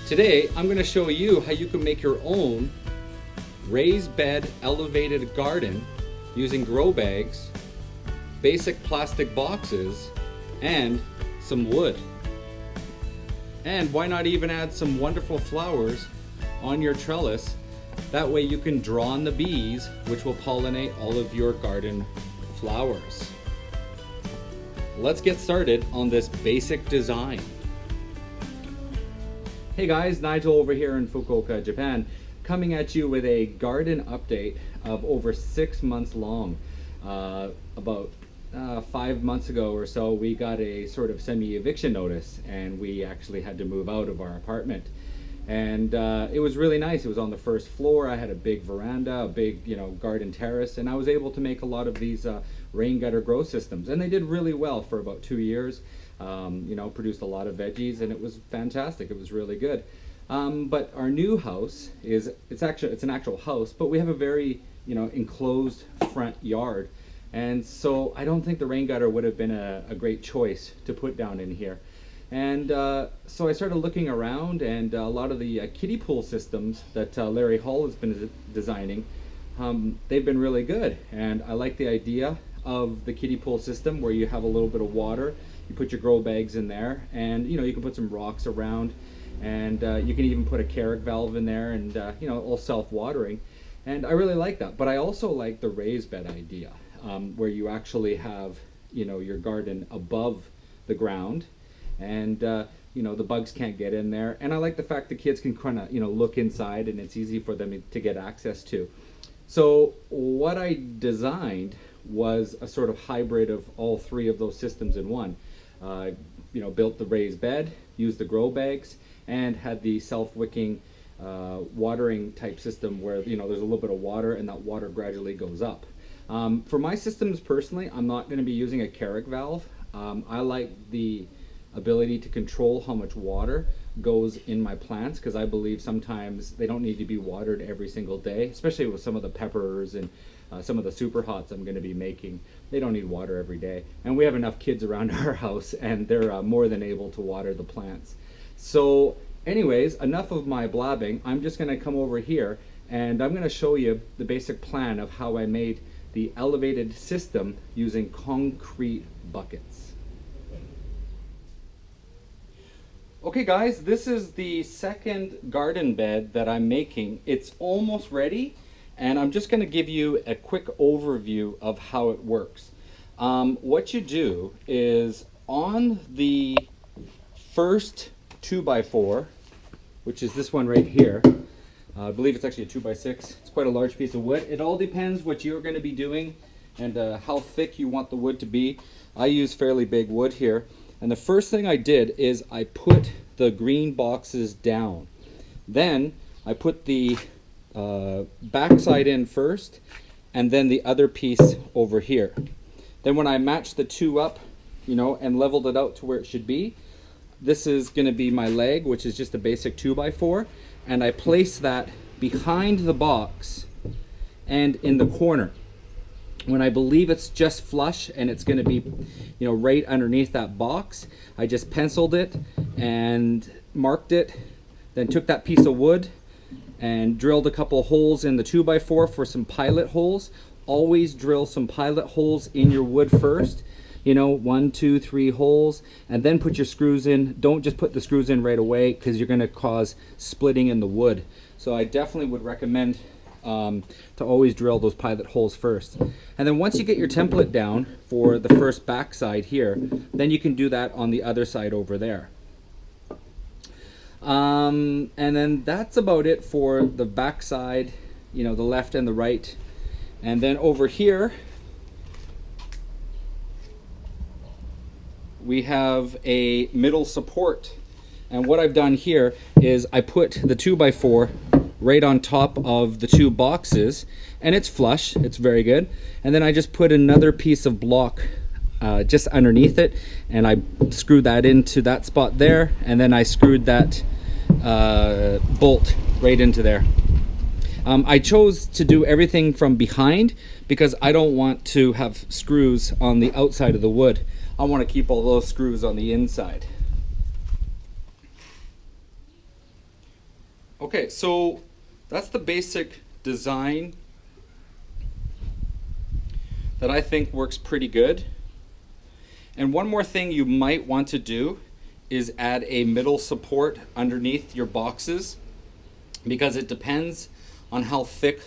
Today, I'm going to show you how you can make your own raised bed elevated garden using grow bags, basic plastic boxes, and some wood. And why not even add some wonderful flowers on your trellis? That way you can draw on the bees, which will pollinate all of your garden flowers. Let's get started on this basic design. Hey guys, Nigel over here in Fukuoka, Japan, coming at you with a garden update of over 6 months long. About 5 months ago or so, we got a sort of semi-eviction notice, and we actually had to move out of our apartment. And it was really nice. It was on the first floor. I had a big veranda, a big garden terrace, and I was able to make a lot of these rain gutter grow systems, and they did really well for about 2 years. Produced a lot of veggies, and it was fantastic. It was really good. But our new house it's an actual house, but we have a very enclosed front yard, and so I don't think the rain gutter would have been a great choice to put down in here. And so I started looking around, and a lot of the kiddie pool systems that Larry Hall has been designing, they've been really good, and I like the idea of the kiddie pool system where you have a little bit of water. You put your grow bags in there, and you can put some rocks around, and you can even put a carrick valve in there, and all self-watering. And I really like that. But I also like the raised bed idea, where you actually have your garden above the ground, and the bugs can't get in there. And I like the fact the kids can kind of look inside, and it's easy for them to get access to. So what I designed was a sort of hybrid of all three of those systems in one. Built the raised bed, used the grow bags, and had the self-wicking watering type system where there's a little bit of water, and that water gradually goes up. For my systems personally, I'm not going to be using a carrick valve. I like the ability to control how much water goes in my plants, because I believe sometimes they don't need to be watered every single day, especially with some of the peppers and some of the super hots I'm going to be making. They don't need water every day, and we have enough kids around our house, and they're more than able to water the plants. So anyways, enough of my blabbing. I'm just going to come over here, and I'm going to show you the basic plan of how I made the elevated system using concrete buckets. Okay guys, this is the second garden bed that I'm making. It's almost ready, and I'm just going to give you a quick overview of how it works. What you do is on the first 2x4, which is this one right here, I believe it's actually a 2x6. It's quite a large piece of wood. It all depends what you're going to be doing and how thick you want the wood to be. I use fairly big wood here. And the first thing I did is I put the green boxes down. Then I put the backside in first, and then the other piece over here. Then when I matched the two up, and leveled it out to where it should be, this is going to be my leg, which is just a basic 2x4, and I place that behind the box and in the corner. When I believe it's just flush and it's going to be right underneath that box, I just penciled it and marked it, then took that piece of wood and drilled a couple holes in the 2x4 for some pilot holes. Always drill some pilot holes in your wood first, 1, 2, 3 holes, and then put your screws in. Don't just put the screws in right away, because you're going to cause splitting in the wood. So I definitely would recommend to always drill those pilot holes first. And then once you get your template down for the first back side here, then you can do that on the other side over there. And then that's about it for the back side, the left and the right. And then over here we have a middle support. And what I've done here is I put the 2x4 right on top of the two boxes, and it's flush, it's very good. And then I just put another piece of block just underneath it, and I screwed that into that spot there, and then I screwed that bolt right into there. I chose to do everything from behind because I don't want to have screws on the outside of the wood. I want to keep all those screws on the inside. Okay, so that's the basic design that I think works pretty good. And one more thing you might want to do is add a middle support underneath your boxes, because it depends on how thick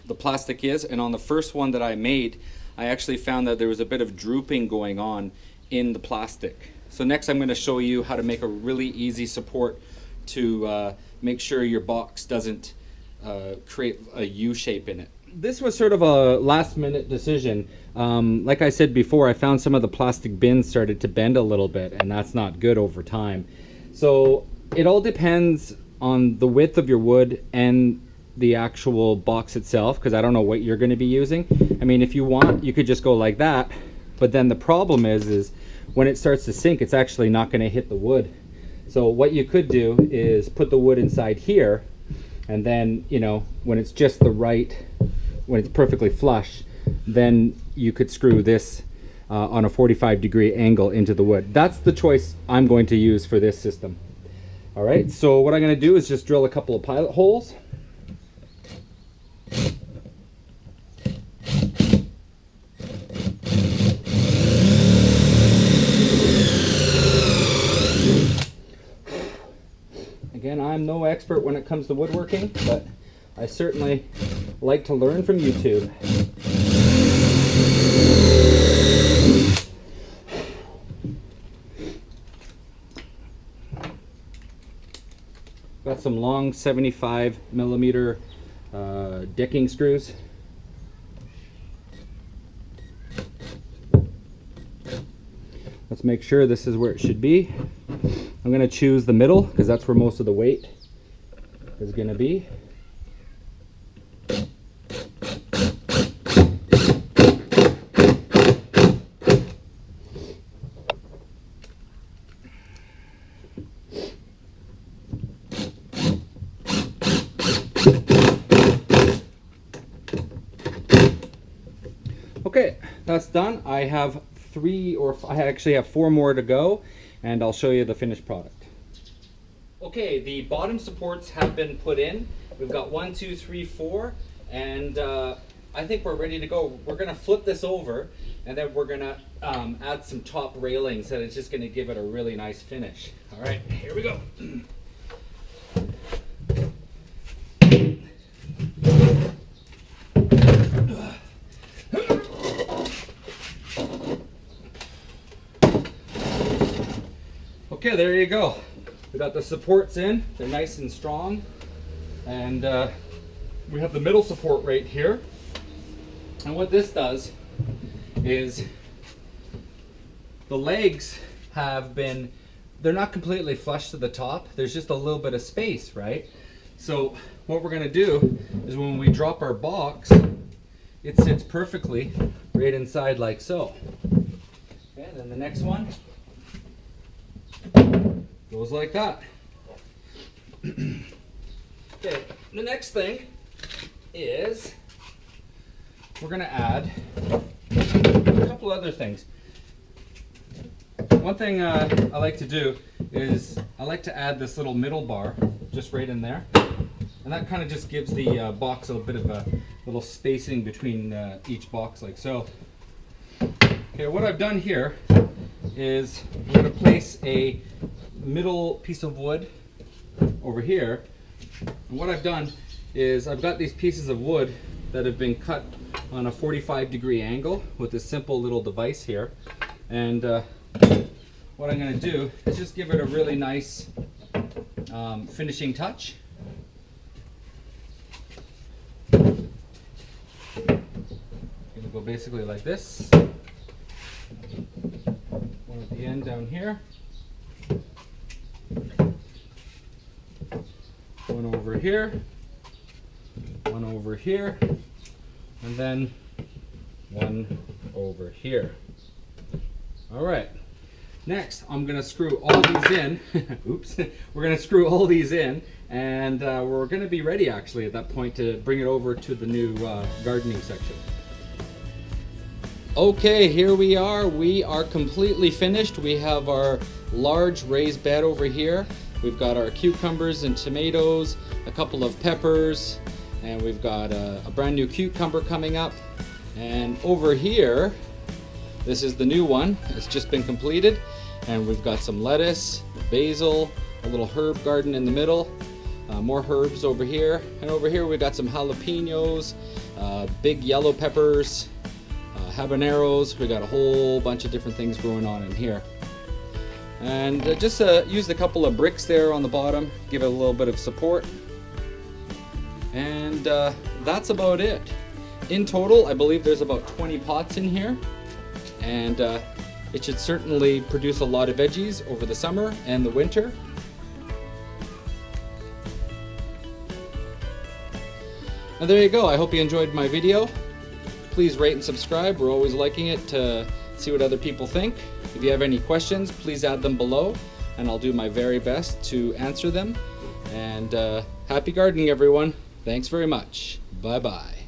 the plastic is. And on the first one that I made, I actually found that there was a bit of drooping going on in the plastic. So next I'm going to show you how to make a really easy support to make sure your box doesn't create a U shape in it. This was sort of a last minute decision. Like I said before, I found some of the plastic bins started to bend a little bit, and that's not good over time. So it all depends on the width of your wood and the actual box itself, because I don't know what you're going to be using. I mean, if you want, you could just go like that, but then the problem is when it starts to sink, it's actually not going to hit the wood. So what you could do is put the wood inside here, and then, you know, when it's just the right, when it's perfectly flush, then you could screw this on a 45-degree angle into the wood. That's the choice I'm going to use for this system. All right, so what I'm going to do is just drill a couple of pilot holes. Again, I'm no expert when it comes to woodworking, but I certainly like to learn from YouTube. Got some long 75mm decking screws. Let's make sure this is where it should be. I'm going to choose the middle because that's where most of the weight is going to be. Okay, that's done. I have I actually have 4 more to go, and I'll show you the finished product. Okay, the bottom supports have been put in. We've got 1, 2, 3, 4, and I think we're ready to go. We're going to flip this over, and then we're going to add some top railings, and it's just going to give it a really nice finish. All right, here we go. Okay, there you go. We got the supports in, they're nice and strong, and we have the middle support right here. And what this does is the legs they're not completely flush to the top, there's just a little bit of space, right? So what we're going to do is when we drop our box, it sits perfectly right inside like so. Okay, then the next one goes like that. Okay, the next thing is we're going to add a couple other things. One thing I like to do is I like to add this little middle bar just right in there, and that kind of just gives the box a bit of a little spacing between each box like so. Okay, what I've done here is we're going to place a middle piece of wood over here. And what I've done is I've got these pieces of wood that have been cut on a 45-degree angle with this simple little device here. And what I'm going to do is just give it a really nice finishing touch. Going to go basically like this. One at the end down here. One over here. One over here. And then one over here. All right. Next, I'm going to screw all these in. Oops. We're going to screw all these in, and we're going to be ready actually at that point to bring it over to the new gardening section. Okay, here we are. We are completely finished. We have our large raised bed over here. We've got our cucumbers and tomatoes, a couple of peppers, and we've got a brand new cucumber coming up. And over here, this is the new one. It's just been completed. And we've got some lettuce, basil, a little herb garden in the middle, more herbs over here. And over here we've got some jalapenos, big yellow peppers, habaneros. We got a whole bunch of different things growing on in here. And just used a couple of bricks there on the bottom, give it a little bit of support. And that's about it. In total, I believe there's about 20 pots in here. And it should certainly produce a lot of veggies over the summer and the winter. And there you go. I hope you enjoyed my video. Please rate and subscribe. We're always liking it to see what other people think. If you have any questions, please add them below, and I'll do my very best to answer them. And happy gardening, everyone. Thanks very much. Bye-bye.